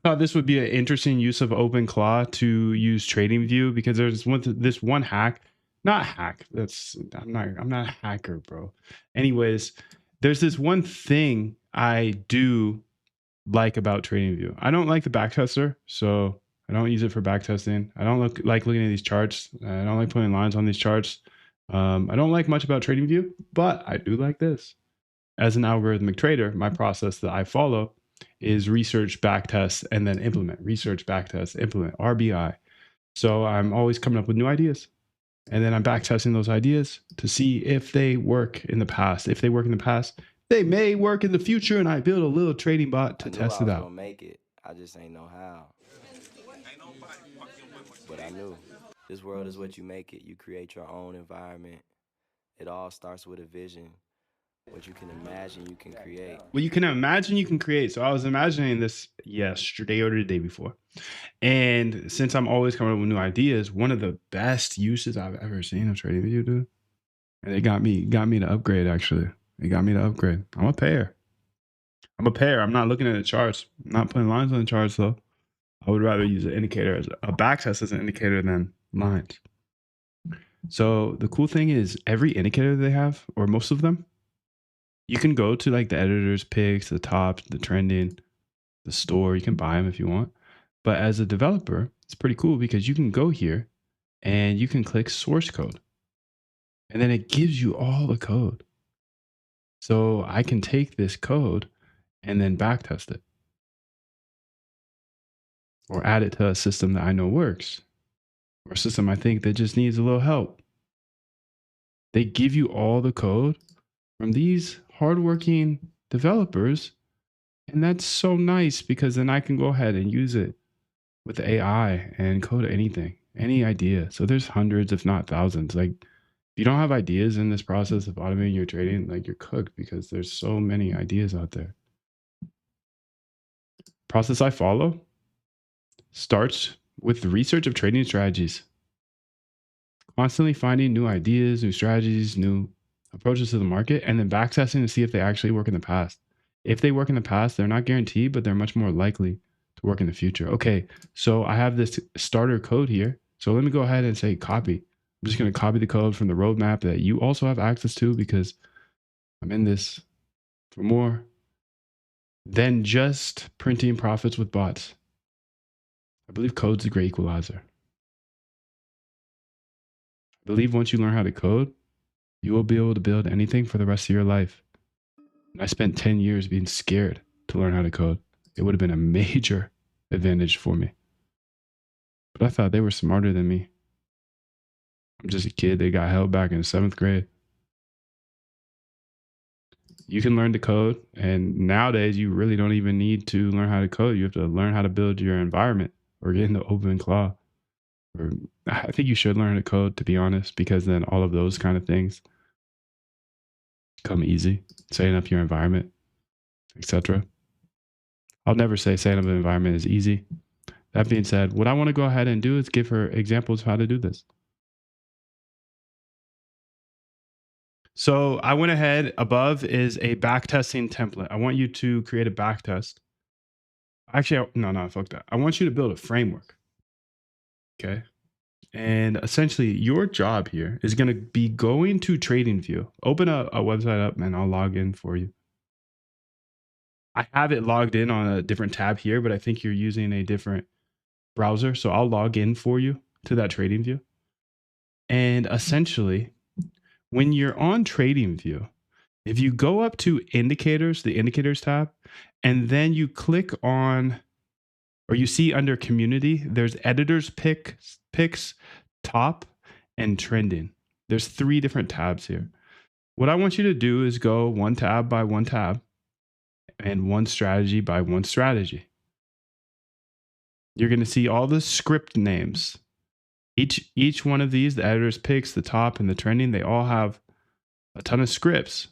thought this would be an interesting use of OpenClaw to use TradingView because there's this one hack, not hack. I'm not a hacker, bro. Anyways, there's this one thing I do like about TradingView. I don't like the backtester, so I don't use it for backtesting. I don't like looking at these charts. I don't like putting lines on these charts. I don't like much about TradingView, but I do like this. As an algorithmic trader, my process that I follow is research, backtest, and then implement. Research, backtest, implement, RBI. So I'm always coming up with new ideas. And then I'm backtesting those ideas to see if they work in the past. If they work in the past, they may work in the future. And I build a little trading bot to test it out. I was gonna make it. I just ain't know how. But I knew. This world is what you make it. You create your own environment. It all starts with a vision. What you can imagine, you can create. Well, you can imagine, you can create. So I was imagining this yesterday or the day before. And since I'm always coming up with new ideas, one of the best uses I've ever seen of TradingView, dude. And it got me to upgrade, actually. It got me to upgrade. I'm a payer. I'm not looking at the charts. I'm not putting lines on the charts, though. I would rather use an indicator as a backtest as an indicator than lines. So the cool thing is every indicator they have, or most of them, you can go to like the editor's picks, the top, the trending, the store. You can buy them if you want. But as a developer, it's pretty cool because you can go here and you can click source code. And then it gives you all the code. So I can take this code and then backtest it. Or add it to a system that I know works. Or a system I think that just needs a little help. They give you all the code from these hardworking developers. And that's so nice because then I can go ahead and use it with AI and code anything, any idea. So there's hundreds, if not thousands. Like if you don't have ideas in this process of automating your trading, like you're cooked because there's so many ideas out there. Process I follow starts with the research of trading strategies. Constantly finding new ideas, new strategies, new approaches to the market, and then backtesting to see if they actually work in the past. If they work in the past, they're not guaranteed, but they're much more likely to work in the future. Okay, so I have this starter code here. So let me go ahead and say copy. I'm just going to copy the code from the roadmap that you also have access to because I'm in this for more than just printing profits with bots. I believe code's a great equalizer. I believe once you learn how to code, you will be able to build anything for the rest of your life. And I spent 10 years being scared to learn how to code. It would have been a major advantage for me. But I thought they were smarter than me. I'm just a kid. They got held back in 7th grade. You can learn to code. And nowadays, you really don't even need to learn how to code. You have to learn how to build your environment or get into OpenClaw. Or I think you should learn to code, to be honest, because then all of those kind of things come easy. Setting up your environment, etc. I'll never say setting up an environment is easy. That being said, what I want to go ahead and do is give her examples of how to do this. So I went ahead. Above is a backtesting template. I want you to create a backtest. Actually, no, fuck that. I want you to build a framework. Okay. And essentially, your job here is going to be going to TradingView. Open a website up, and I'll log in for you. I have it logged in on a different tab here, but I think you're using a different browser. So I'll log in for you to that TradingView. And essentially, when you're on TradingView, if you go up to indicators, the indicators tab, and then you click on, or you see under community, there's editors picks, top, and trending. There's 3 different tabs here. What I want you to do is go one tab by one tab and one strategy by one strategy. You're going to see all the script names. Each one of these, the editor's picks, the top, and the trending, they all have a ton of scripts.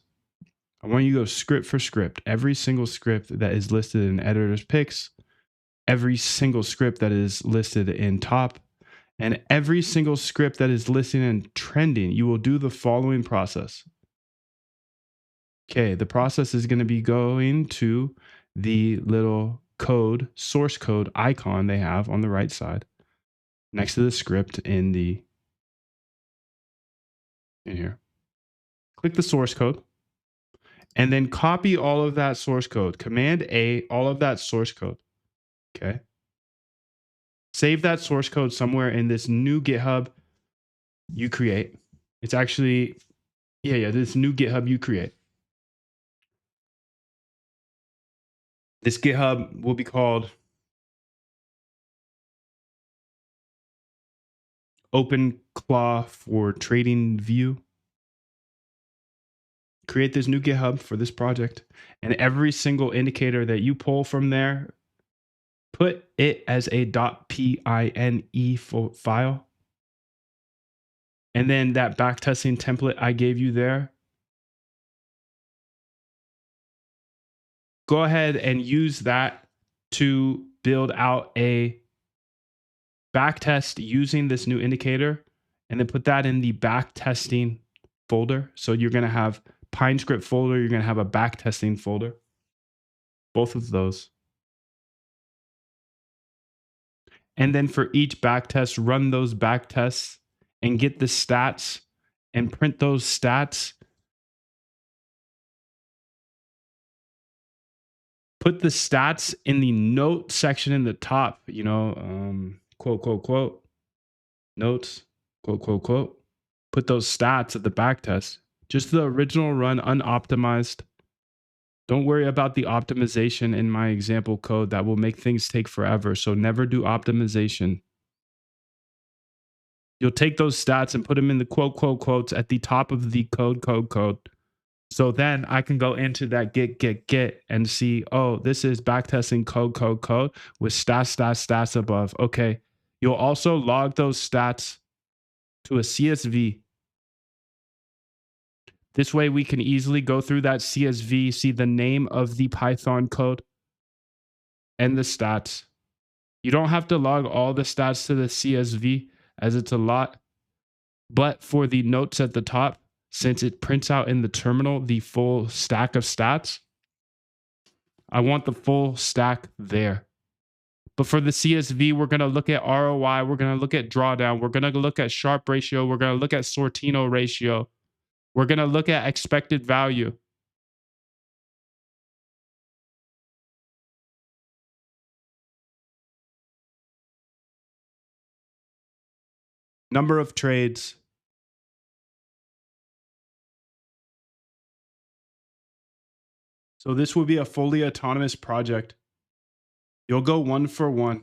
I want you to go script for script. Every single script that is listed in editor's picks, every single script that is listed in top, and every single script that is listed in trending, you will do the following process. Okay, the process is going to be going to the little code, source code icon they have on the right side next to the script in here. Click the source code and then copy all of that source code. Command A, all of that source code. Okay. Save that source code somewhere in this new GitHub you create. It's actually, this new GitHub you create. This GitHub will be called OpenClaw for TradingView. Create this new GitHub for this project, and every single indicator that you pull from there, put it as a .pine file. And then that backtesting template I gave you there, go ahead and use that to build out a backtest using this new indicator, and then put that in the backtesting folder. So you're going to have PineScript folder, you're going to have a backtesting folder, both of those. And then for each backtest, run those backtests and get the stats and print those stats. Put the stats in the note section in the top, quote, quote, quote, notes, quote, quote, quote. Put those stats at the backtest. Just the original run, unoptimized. Don't worry about the optimization in my example code. That will make things take forever. So never do optimization. You'll take those stats and put them in the quote, quote, quotes at the top of the code. So then I can go into that get and see, oh, this is backtesting code with stats above. Okay. You'll also log those stats to a CSV. This way we can easily go through that CSV, see the name of the Python code and the stats. You don't have to log all the stats to the CSV as it's a lot, but for the notes at the top, since it prints out in the terminal the full stack of stats, I want the full stack there. But for the CSV, we're going to look at ROI, we're going to look at drawdown, we're going to look at Sharpe ratio, we're going to look at Sortino ratio. We're going to look at expected value. Number of trades. So this will be a fully autonomous project. You'll go 1 for 1.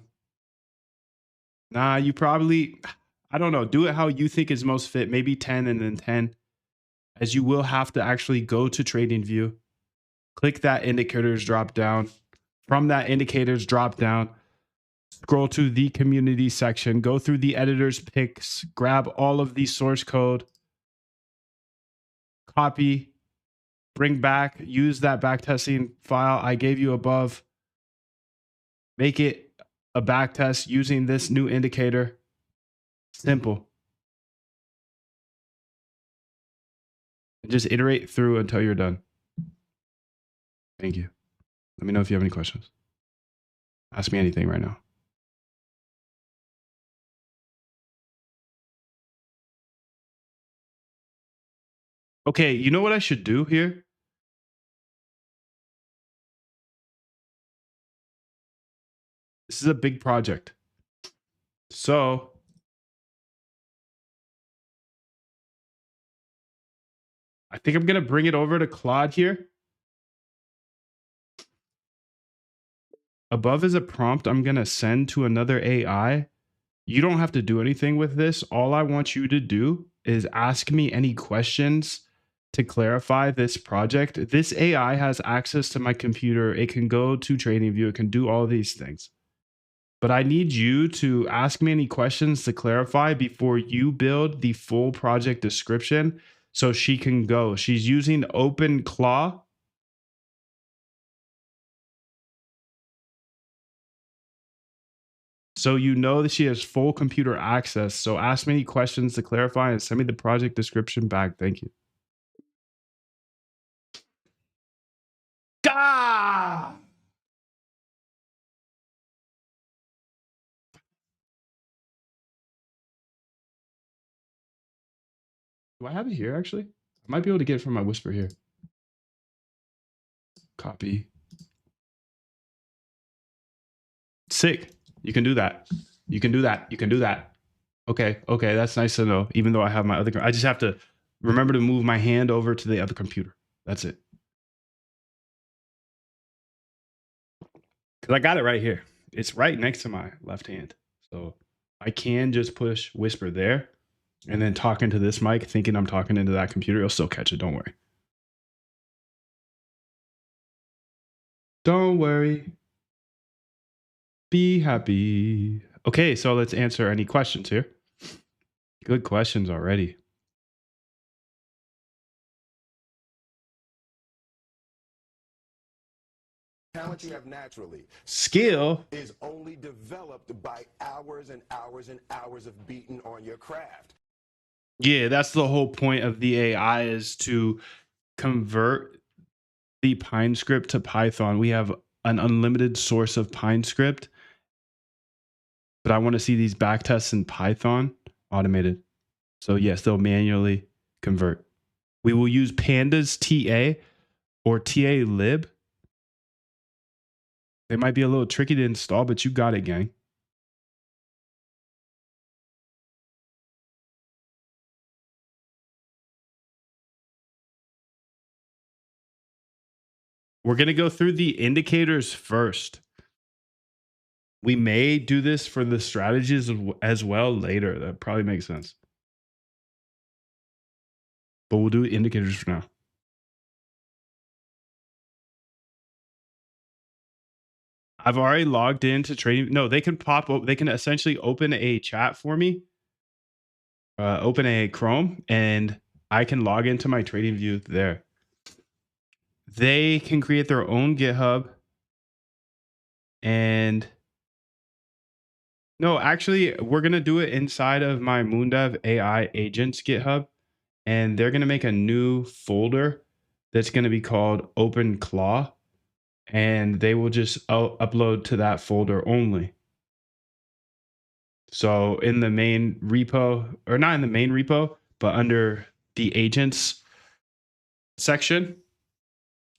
Nah, you probably, I don't know, do it how you think is most fit. Maybe 10 and then 10. As you will have to actually go to TradingView, click that indicators drop down. From that indicators drop down, scroll to the community section, go through the editor's picks, grab all of the source code, copy, bring back, use that backtesting file I gave you above, make it a backtest using this new indicator. Simple. And just iterate through until you're done. Thank you. Let me know if you have any questions. Ask me anything right now. Okay, you know what I should do here? This is a big project. So I think I'm going to bring it over to Claude here. Above is a prompt I'm going to send to another AI. You don't have to do anything with this. All I want you to do is ask me any questions to clarify this project. This AI has access to my computer. It can go to TradingView. It can do all these things. But I need you to ask me any questions to clarify before you build the full project description so she can go. She's using OpenClaw. So you know that she has full computer access. So ask me any questions to clarify and send me the project description back. Thank you. Gah! Do I have it here actually? I might be able to get it from my Whisper here. Copy. Sick. You can do that. You can do that. You can do that. Okay. Okay. That's nice to know. Even though I have my other, I just have to remember to move my hand over to the other computer. That's it. Because I got it right here. It's right next to my left hand. So I can just push Whisper there and then talk into this mic, thinking I'm talking into that computer. It'll still catch it. Don't worry. Don't worry. Be happy. Okay, so let's answer any questions here. Good questions already. Talent you have naturally. Skill is only developed by hours and hours and hours of beating on your craft. Yeah, that's the whole point of the AI, is to convert the Pine script to Python. We have an unlimited source of Pine script, but I want to see these backtests in Python automated. So yes, they'll manually convert. We will use Pandas TA or TA lib. They might be a little tricky to install, but you got it, gang. We're going to go through the indicators first. We may do this for the strategies as well later. That probably makes sense. But we'll do indicators for now. I've already logged into trading. No, they can pop up. They can essentially open a chat for me. Open a Chrome, and I can log into my trading view there. They can create their own GitHub. And no, actually, we're going to do it inside of my Moondev AI agents GitHub. And they're going to make a new folder that's going to be called OpenClaw. And they will just upload to that folder only. So in the main repo, or not in the main repo, but under the agents section,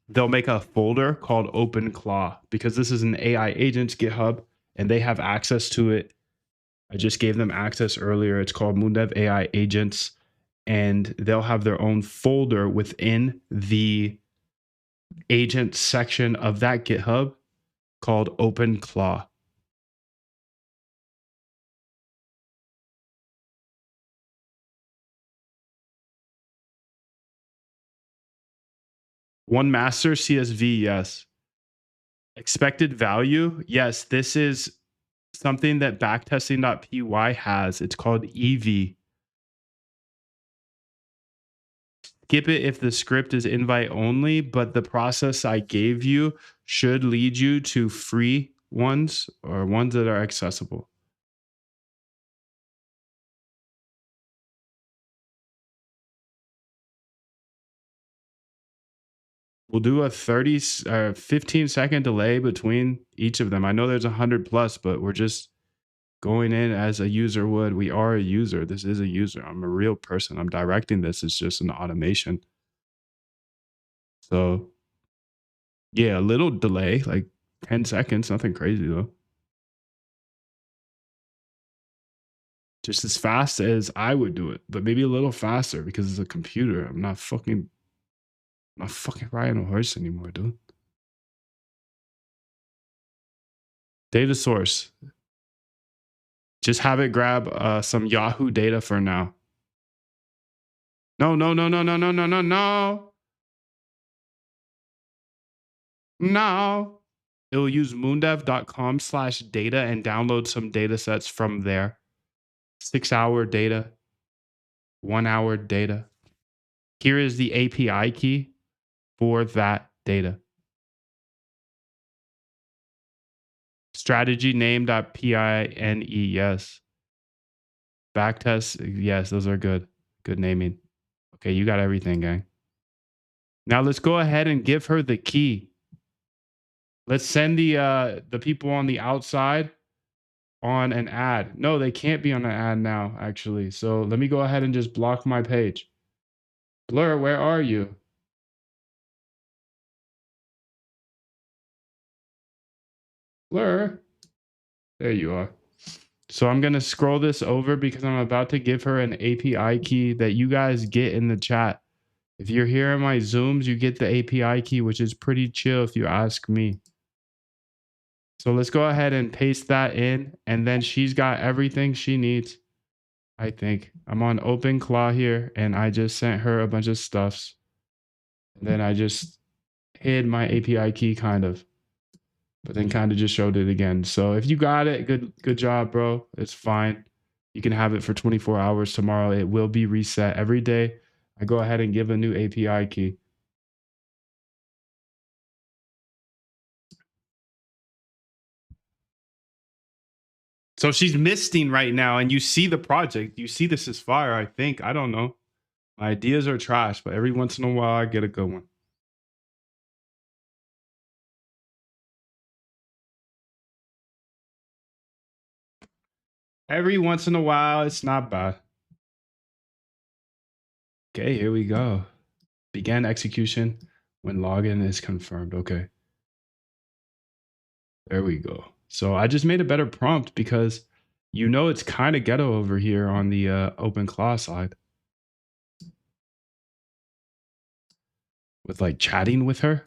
they'll make a folder called OpenClaw, because this is an AI agents GitHub and they have access to it. I just gave them access earlier. It's called Moondev AI agents, and they'll have their own folder within the agent section of that GitHub called OpenClaw. One master CSV, yes. Expected value, yes. This is something that backtesting.py has. It's called EV. Skip it if the script is invite only, but the process I gave you should lead you to free ones or ones that are accessible. We'll do a 15-second delay between each of them. I know there's 100 plus, but we're just going in as a user would. We are a user. This is a user. I'm a real person. I'm directing this. It's just an automation. So yeah, a little delay, like 10 seconds, nothing crazy though. Just as fast as I would do it, but maybe a little faster because it's a computer. I'm not fucking riding a horse anymore, dude. Data source. Just have it grab some Yahoo data for now. No. No. It will use moondev.com/data and download some data sets from there. 6-hour data, 1-hour data. Here is the API key for that data. Strategy name.pine, yes. Backtest, yes, those are good. Good naming. Okay, you got everything, gang. Now let's go ahead and give her the key. Let's send the people on the outside on an ad. No, they can't be on an ad now, actually. So let me go ahead and just block my page. Blur, where are you? Blur. There you are. So I'm going to scroll this over because I'm about to give her an API key that you guys get in the chat. If you're here in my Zooms, you get the API key, which is pretty chill if you ask me. So let's go ahead and paste that in. And then she's got everything she needs. I think I'm on OpenClaw here and I just sent her a bunch of stuffs. And then I just hid my API key kind of, but then kind of just showed it again. So if you got it, good job, bro. It's fine. You can have it for 24 hours tomorrow. It will be reset every day. I go ahead and give a new API key. So she's misting right now, and you see the project. You see this is fire, I think. I don't know. My ideas are trash, but every once in a while I get a good one. Every once in a while, it's not bad. Okay, here we go. Begin execution when login is confirmed. Okay. There we go. So I just made a better prompt because you know it's kind of ghetto over here on the OpenClaw side. With like chatting with her.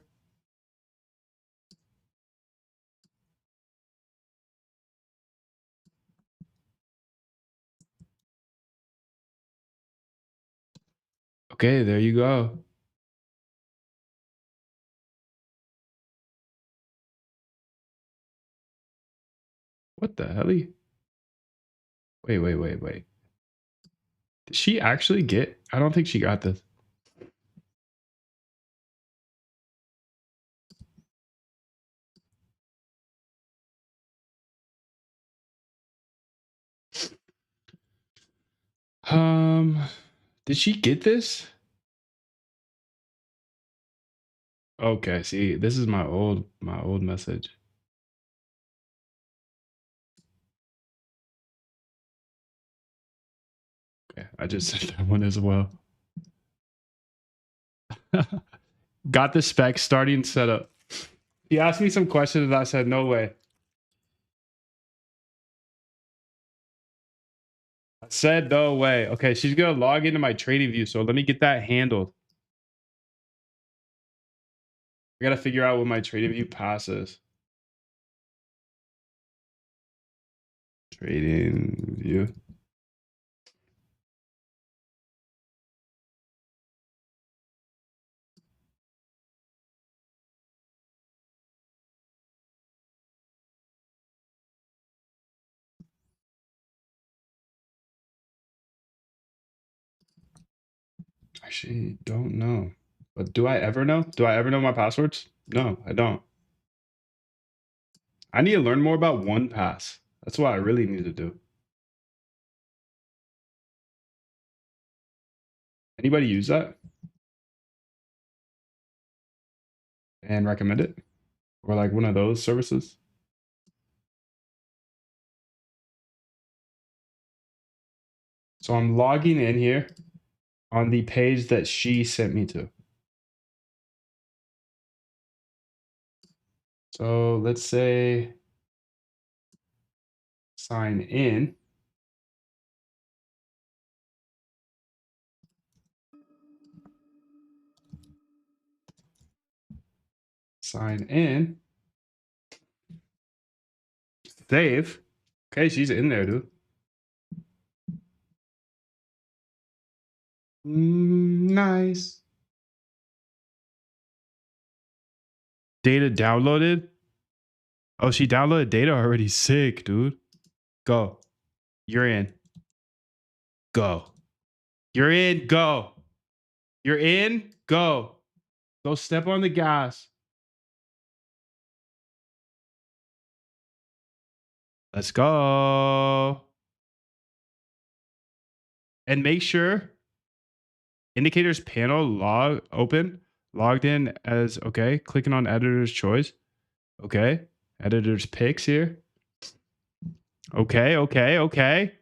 Okay, there you go. What the hell? Wait. Did she actually get? I don't think she got this. Did she get this? Okay, see, this is my old message. Okay, I just sent that one as well. Got the spec starting setup. He asked me some questions and I said, no way. I said, no way. Okay, she's going to log into my trading view. So let me get that handled. I got to figure out what my trading view pass is. Trading view. Actually, don't know. But do I ever know? Do I ever know my passwords? No, I don't. I need to learn more about 1Pass. That's what I really need to do. Anybody use that? And recommend it? Or like one of those services? So I'm logging in here on the page that she sent me to. So let's say sign in. Sign in. Save. Okay, she's in there, dude. Nice. Data downloaded. Oh, she downloaded data already. Sick, dude. Go. You're in. Go. You're in. Go. You're in. Go. Go step on the gas. Let's go. And make sure indicators panel log open, logged in as okay, clicking on editor's choice. Okay. Editor's picks here. Okay.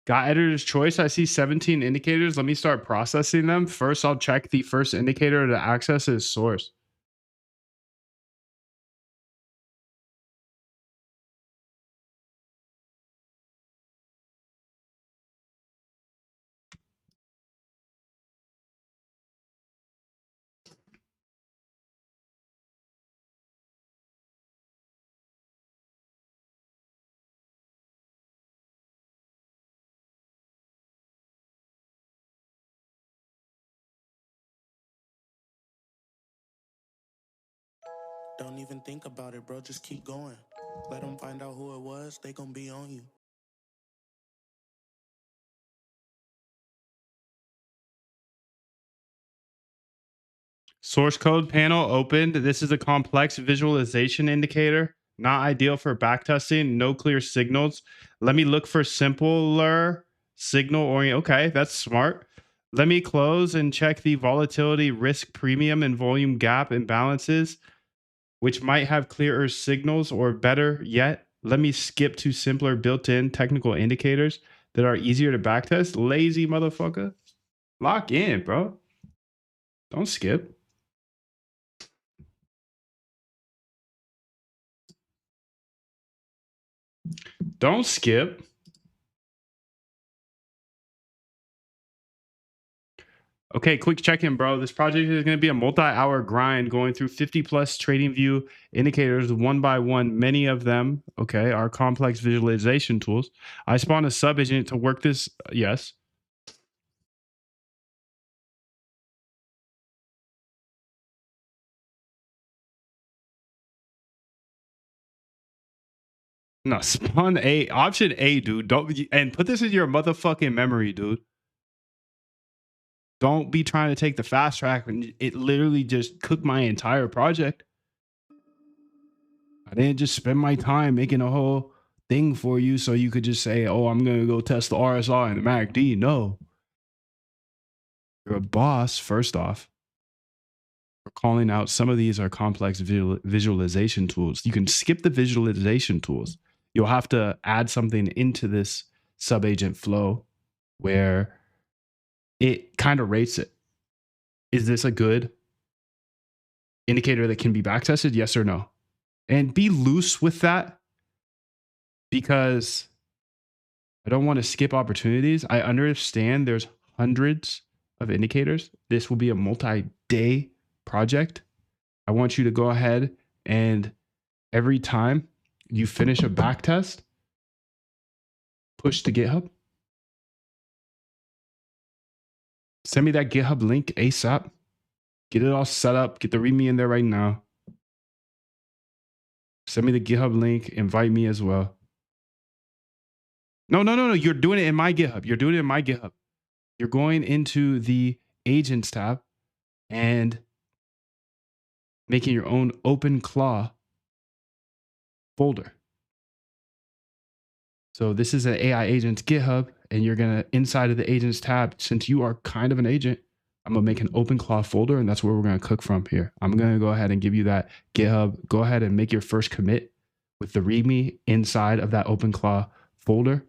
Got editor's choice. I see 17 indicators. Let me start processing them. First, I'll check the first indicator to access is source. Don't even think about it, bro. Just keep going. Let them find out who it was. They gonna be on you. Source code panel opened. This is a complex visualization indicator. Not ideal for backtesting. No clear signals. Let me look for simpler signal orient. Okay, that's smart. Let me close and check the volatility, risk premium, and volume gap imbalances, which might have clearer signals, or better yet, let me skip to simpler built-in technical indicators that are easier to backtest. Lazy motherfucker. Lock in, bro. Don't skip. Don't skip. Okay, quick check-in, bro. This project is going to be a multi-hour grind going through 50 plus TradingView indicators one by one. Many of them, okay, are complex visualization tools. I spawned a sub agent to work this. Yes. No, spawn A, option A, dude. Don't, and put this in your motherfucking memory, dude. Don't be trying to take the fast track and it literally just cooked my entire project. I didn't just spend my time making a whole thing for you so you could just say, oh, I'm going to go test the RSI and the MACD. No. You're a boss, first off. We're calling out some of these are complex visualization tools. You can skip the visualization tools. You'll have to add something into this subagent flow where it kind of rates it. Is this a good indicator that can be backtested? Yes or no? And be loose with that, because I don't want to skip opportunities. I understand there's hundreds of indicators. This will be a multi-day project. I want you to go ahead and every time you finish a backtest, push to GitHub. Send me that GitHub link ASAP. Get it all set up. Get the README in there right now. Send me the GitHub link. Invite me as well. No. You're doing it in my GitHub. You're doing it in my GitHub. You're going into the agents tab and making your own OpenClaw folder. So this is an AI agents GitHub, and you're going to, inside of the agents tab, since you are kind of an agent, I'm going to make an OpenClaw folder, and that's where we're going to cook from here. I'm going to go ahead and give you that GitHub. Go ahead and make your first commit with the README inside of that OpenClaw folder.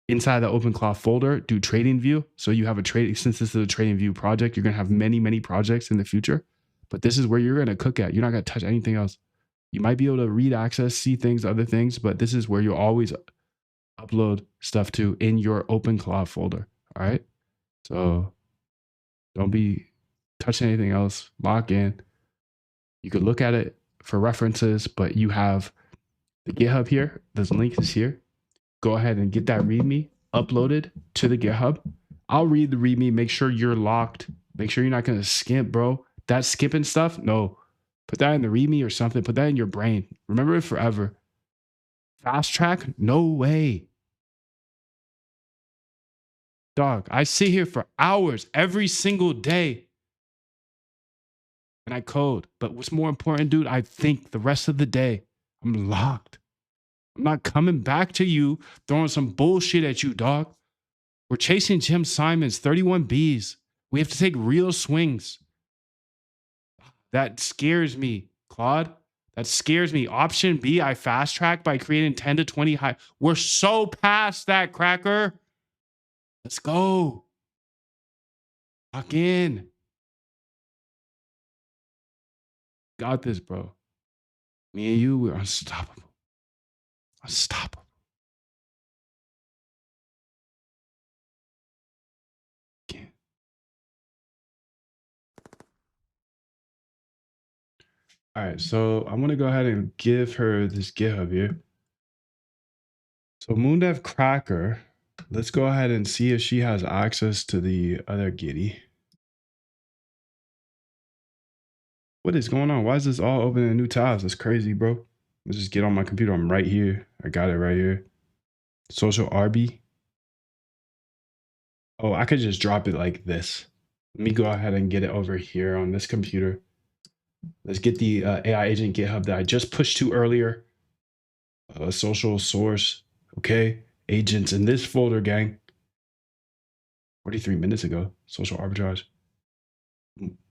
Inside the OpenClaw folder, do TradingView. So you have a trade, since this is a TradingView project, you're going to have many projects in the future, but this is where you're going to cook at. You're not going to touch anything else. You might be able to read access, see things, other things, but this is where you'll always upload stuff to in your OpenClaw folder. All right. So don't be touching anything else. Lock in. You could look at it for references, but you have the GitHub here. This link is here. Go ahead and get that README uploaded to the GitHub. I'll read the README. Make sure you're locked. Make sure you're not going to skip, bro. That skipping stuff, no. Put that in the README or something. Put that in your brain. Remember it forever. Fast track? No way. Dog, I sit here for hours every single day and I code. But what's more important, dude, I think the rest of the day. I'm locked. I'm not coming back to you throwing some bullshit at you, dog. We're chasing Jim Simons, 31 Bs. We have to take real swings. That scares me, Claude. That scares me. Option B, I fast track by creating 10 to 20 high. We're so past that, Cracker. Let's go. Lock in. Got this, bro. Me and you, we're unstoppable. Unstoppable. Can't. All right, so I'm gonna go ahead and give her this GitHub here. So Moondev Cracker, let's go ahead and see if she has access to the other Gitty. What is going on? Why is this all open in new tabs? That's crazy, bro. Let's just get on my computer. I'm right here. I got it right here. Social RB. Oh, I could just drop it like this. Let me go ahead and get it over here on this computer. Let's get the AI agent GitHub that I just pushed to earlier. Social source. Okay. Agents in this folder, gang. 43 minutes ago. Social arbitrage.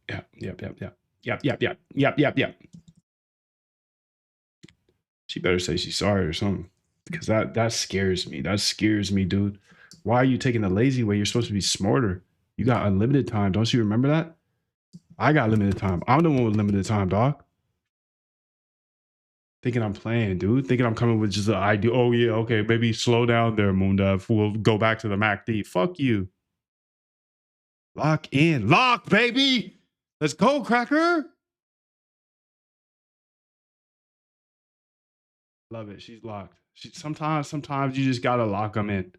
Yep. She better say she's sorry or something. Because that scares me. That scares me, dude. Why are you taking the lazy way? You're supposed to be smarter. You got unlimited time. Don't you remember that? I got limited time. I'm the one with limited time, dog. Thinking I'm playing, dude. Thinking I'm coming with just an idea. Oh, yeah, okay. Maybe slow down there, Moondev. We'll go back to the MACD. Fuck you. Lock in. Lock, baby. Let's go, Cracker. Love it. She's locked. Sometimes you just gotta lock them in.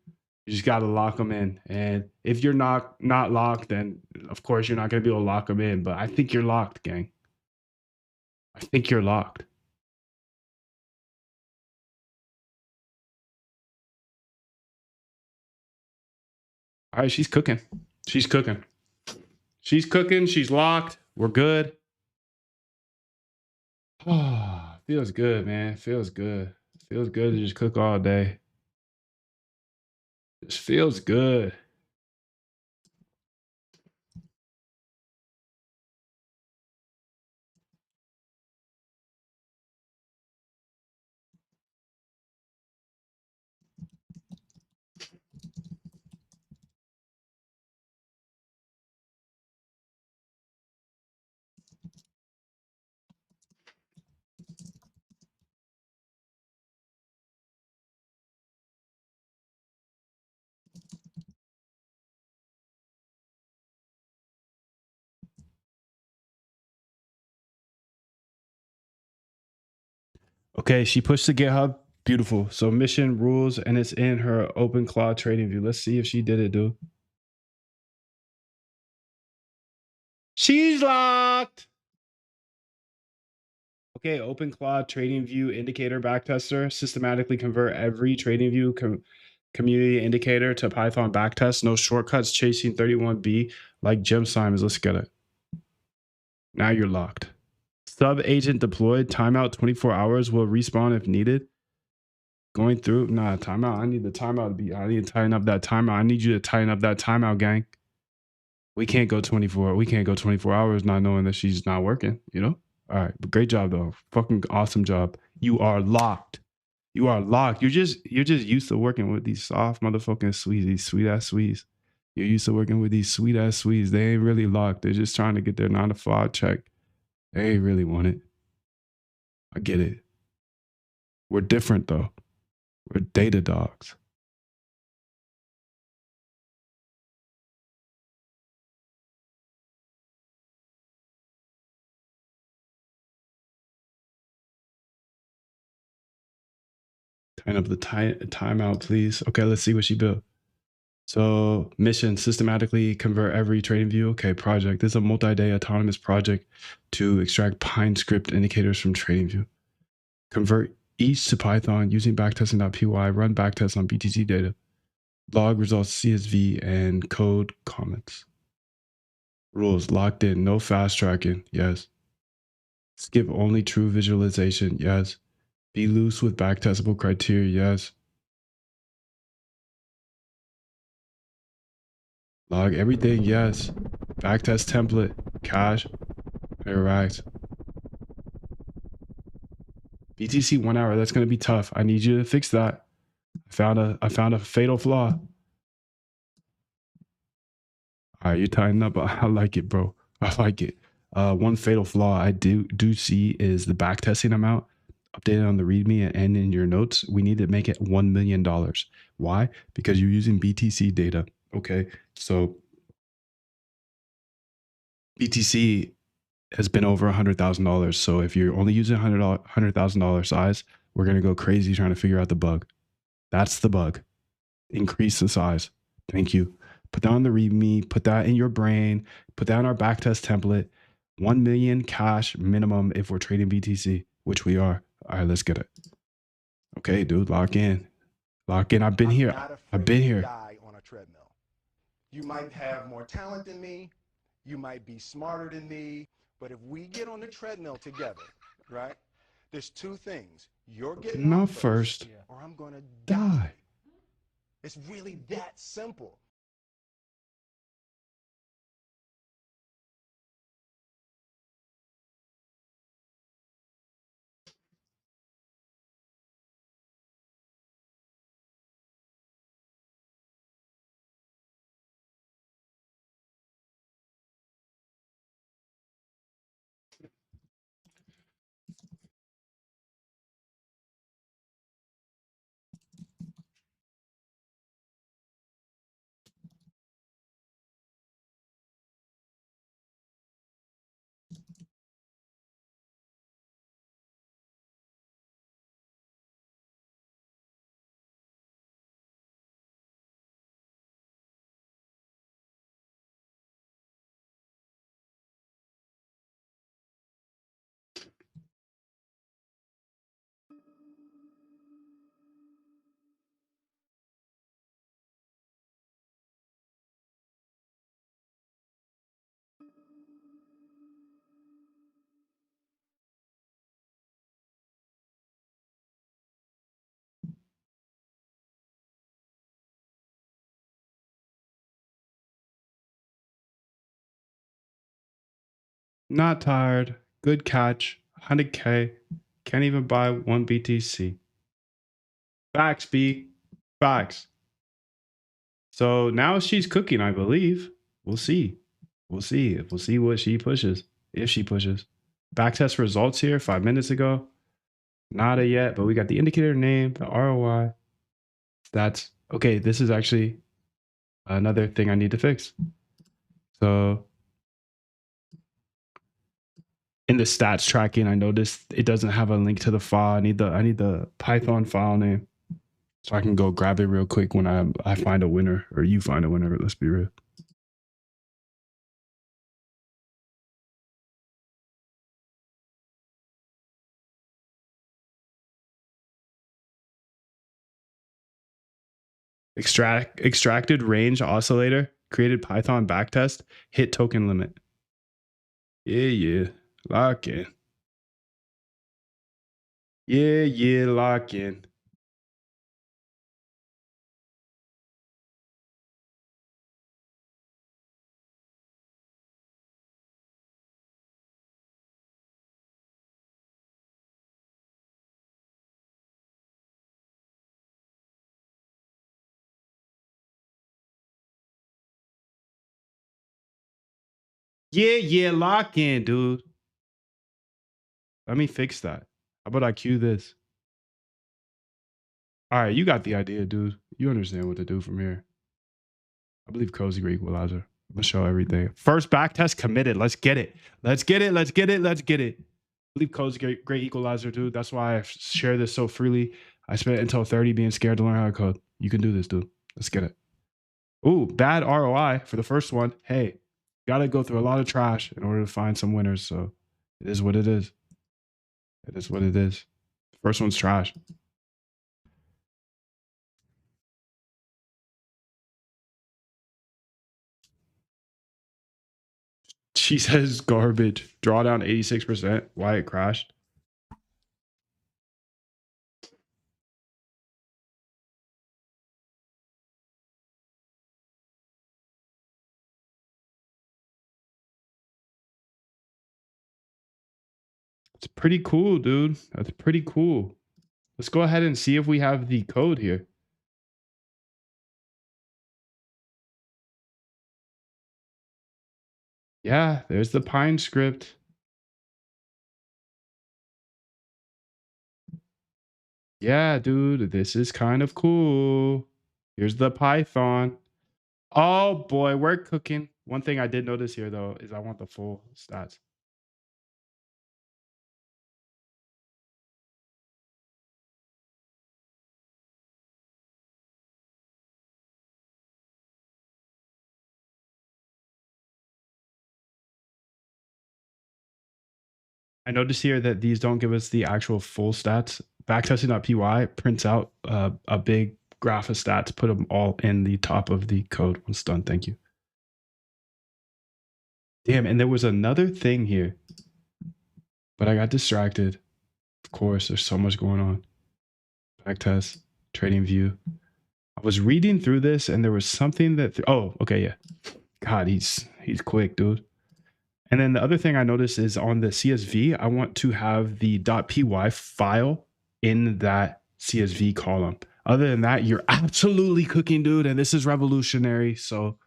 You just gotta lock them in. And if you're not locked, then of course you're not gonna be able to lock them in. But I think you're locked, gang. I think you're locked. All right, she's cooking. She's cooking. She's cooking. She's locked. We're good. Oh, feels good, man. Feels good. Feels good to just cook all day. Just feels good. Okay, she pushed the GitHub. Beautiful. So mission rules, and it's in her OpenClaw trading view. Let's see if she did it, dude. She's locked. Okay, OpenClaw trading view indicator backtester. Systematically convert every trading view community indicator to Python backtest. No shortcuts chasing 31B like Jim Simons. Let's get it. Now you're locked. Sub agent deployed. Timeout 24 hours. Will respawn if needed. Going through. Nah, timeout. I need the timeout to be. I need to tighten up that timeout. I need you to tighten up that timeout, gang. We can't go 24. We can't go 24 hours not knowing that she's not working, you know? All right. But great job though. Fucking awesome job. You are locked. You are locked. You're just used to working with these soft motherfucking Swedes, these sweet ass Swedes. You're used to working with these sweet ass Swedes. They ain't really locked. They're just trying to get their 9 to 5 check. They ain't really want it. I get it. We're different though. We're data dogs. Turn up the timeout, please. Okay, let's see what she built. So mission, systematically convert every trading view. Okay, project. This is a multi-day autonomous project to extract Pine script indicators from trading view. Convert each to Python using backtesting.py. Run backtest on BTC data. Log results CSV and code comments. Rules locked in. No fast tracking. Yes. Skip only true visualization. Yes. Be loose with backtestable criteria. Yes. Log everything. Yes. Backtest template. Cache. Interact. BTC 1 hour. That's gonna be tough. I need you to fix that. I found a fatal flaw. All right, you tighten up. I like it, bro. I like it. One fatal flaw I do see is the back testing amount updated on the README and in your notes. We need to make it $1 million. Why? Because you're using BTC data. Okay, so BTC has been over $100,000. So if you're only using $100,000 size, we're gonna go crazy trying to figure out the bug. That's the bug. Increase the size. Thank you. Put that on the README. Put that in your brain. Put that in our backtest template. 1 million cash minimum if we're trading BTC, which we are. All right, let's get it. Okay, dude, lock in. Lock in. I've been I'm here. not afraid I've been to here. die on a treadmill. You might have more talent than me. You might be smarter than me. But if we get on the treadmill together, right? There's two things. You're getting Not off first. or I'm going to Die. It's really that simple. Not tired. Good catch. 100K. Can't even buy one BTC. Facts, B. Facts. So now she's cooking, I believe. We'll see. We'll see. We'll see what she pushes. If she pushes. Backtest results here 5 minutes ago. Nada yet, but we got the indicator name, the ROI. That's okay. This is actually another thing I need to fix. So in the stats tracking, I noticed it doesn't have a link to the file. I need the Python file name so I can go grab it real quick when I find a winner or you find a winner. Let's be real. Extracted range oscillator, created Python backtest, hit token limit. Yeah. Lock in. Yeah, lock in. Yeah, lock in, dude. Let me fix that. How about I cue this? All right, you got the idea, dude. You understand what to do from here. I believe Cozy Great Equalizer. I'm gonna show everything. First back test committed. Let's get it. Let's get it. Let's get it. Let's get it. I believe Cozy Great Equalizer, dude. That's why I share this so freely. I spent until 30 being scared to learn how to code. You can do this, dude. Let's get it. Ooh, bad ROI for the first one. Hey, gotta go through a lot of trash in order to find some winners. So it is what it is. It is what it is. First one's trash. She says garbage. Drawdown 86%. Why it crashed? It's pretty cool, dude. That's pretty cool. Let's go ahead and see if we have the code here. Yeah, there's the Pine script. Yeah, dude, this is kind of cool. Here's the Python. Oh boy, we're cooking. One thing I did notice here though is I want the full stats. I noticed here that these don't give us the actual full stats. Backtesting.py prints out a big graph of stats, put them all in the top of the code once done. Thank you. Damn, and there was another thing here, but I got distracted. Of course, there's so much going on. Backtest, trading view. I was reading through this and there was something that, oh, okay, yeah. God, he's quick, dude. And then the other thing I noticed is on the CSV, I want to have the .py file in that CSV column. Other than that, you're absolutely cooking, dude. And this is revolutionary. So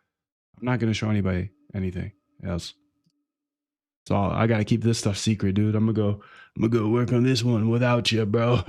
I'm not going to show anybody anything else. So I got to keep this stuff secret, dude. I'm going to go work on this one without you, bro.